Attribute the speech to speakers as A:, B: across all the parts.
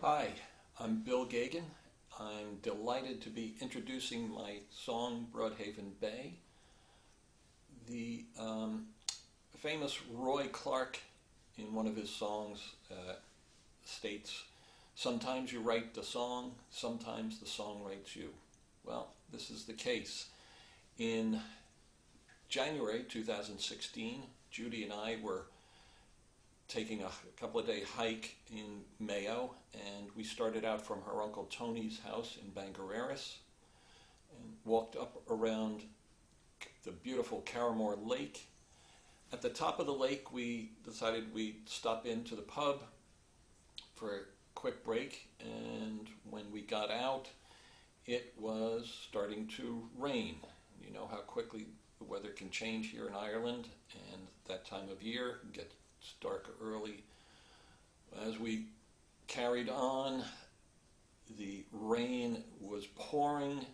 A: Hi, I'm Bill Geoghegan. I'm delighted to be introducing my song Broadhaven Bay. The famous Roy Clark, in one of his songs, states, "Sometimes you write the song, sometimes the song writes you." Well, this is the case. In January 2016, Judy and I were taking a couple of day hike in Mayo, and we started out from her Uncle Tony's house in Bangareras and walked up around the beautiful Carramore Lake. At the top of the lake, we decided we'd stop into the pub for a quick break, and when we got out, it was starting to rain. You know how quickly the weather can change here in Ireland, and that time of year gets dark early. As we carried on, the rain was pouring,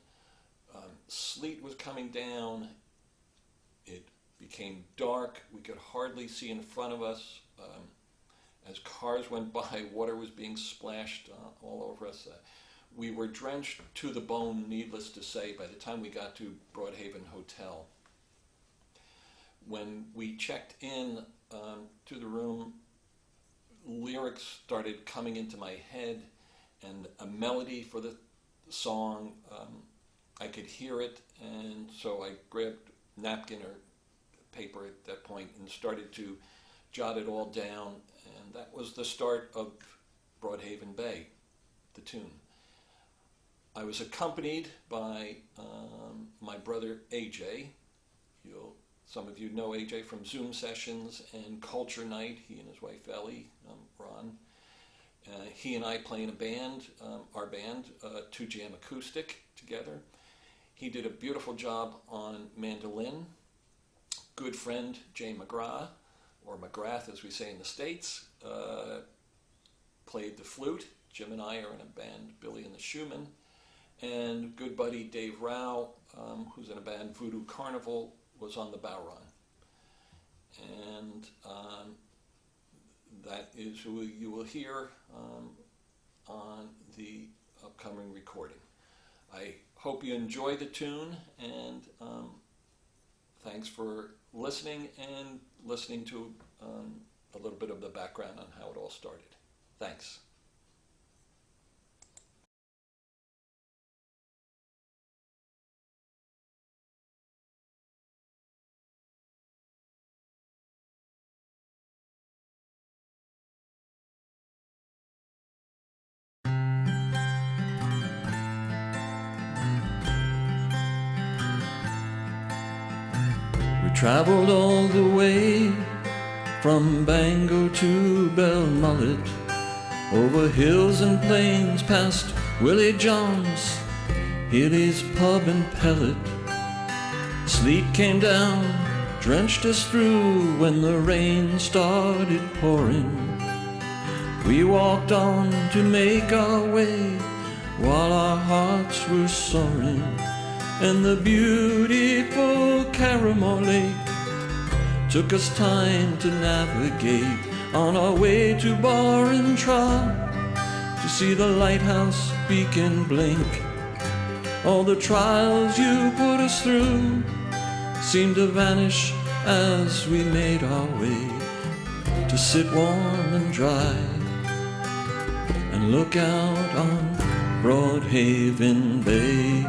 A: sleet was coming down, it became dark, we could hardly see in front of us. As cars went by, water was being splashed all over us. We were drenched to the bone, needless to say, by the time we got to Broadhaven Hotel. When we checked in to the room, lyrics started coming into my head, and a melody for the song, I could hear it, and so I grabbed a napkin or paper at that point and started to jot it all down, and that was the start of Broadhaven Bay, the tune. I was accompanied by my brother AJ. Some of you know AJ from Zoom sessions and Culture Night. He and his wife Fahy were on. He and I play in a band, our band, Two Jam Acoustic together. He did a beautiful job on mandolin. Good friend Jay Magrath, or Magrath as we say in the States, played the flute. Jim and I are in a band, Billy and the Shoemen. And good buddy Dave Rauh, who's in a band, Voodoo Carnival, was on the bodhran. And that is who you will hear on the upcoming recording. I hope you enjoy the tune, and thanks for listening and listening to a little bit of the background on how it all started. Thanks.
B: Traveled all the way from Bangor to Belmullet, over hills and plains past Willie John's, Healy's pub and pellet. Sleet came down, drenched us through when the rain started pouring. We walked on to make our way while our hearts were soaring. And the beautiful Carramore Lake took us time to navigate on our way to Bodhran to see the lighthouse beacon blink. All the trials you put us through seemed to vanish as we made our way to sit warm and dry and look out on Broadhaven Bay.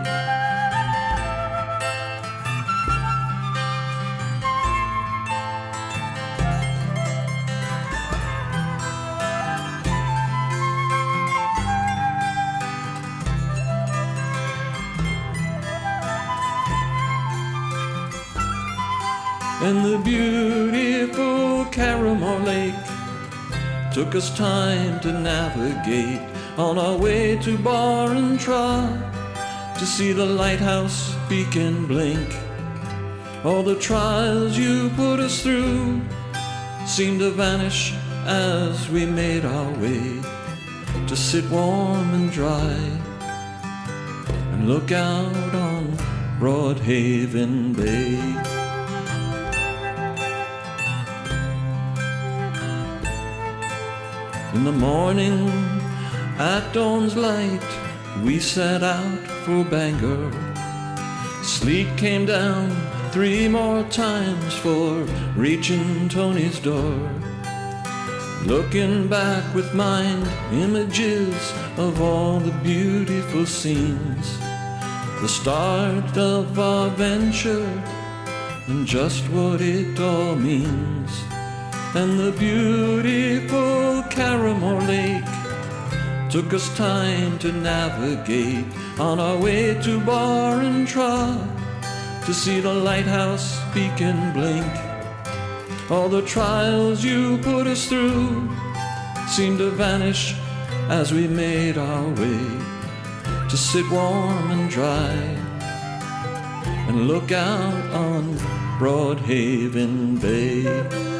B: And the beautiful Carramore Lake took us time to navigate on our way to Bodhran to see the lighthouse beacon blink. All the trials you put us through seemed to vanish as we made our way to sit warm and dry and look out on Broadhaven Bay. In the morning, At dawn's light we set out for Bangor. Sleet came down 3 more times for reaching Tony's door. Looking back with mind images of all the beautiful scenes, the start of our venture and just what it all means. And the beautiful Carramore Lake took us time to navigate on our way to Barrentra, to see the lighthouse beacon blink. All the trials you put us through seemed to vanish as we made our way to sit warm and dry and look out on Broadhaven Bay.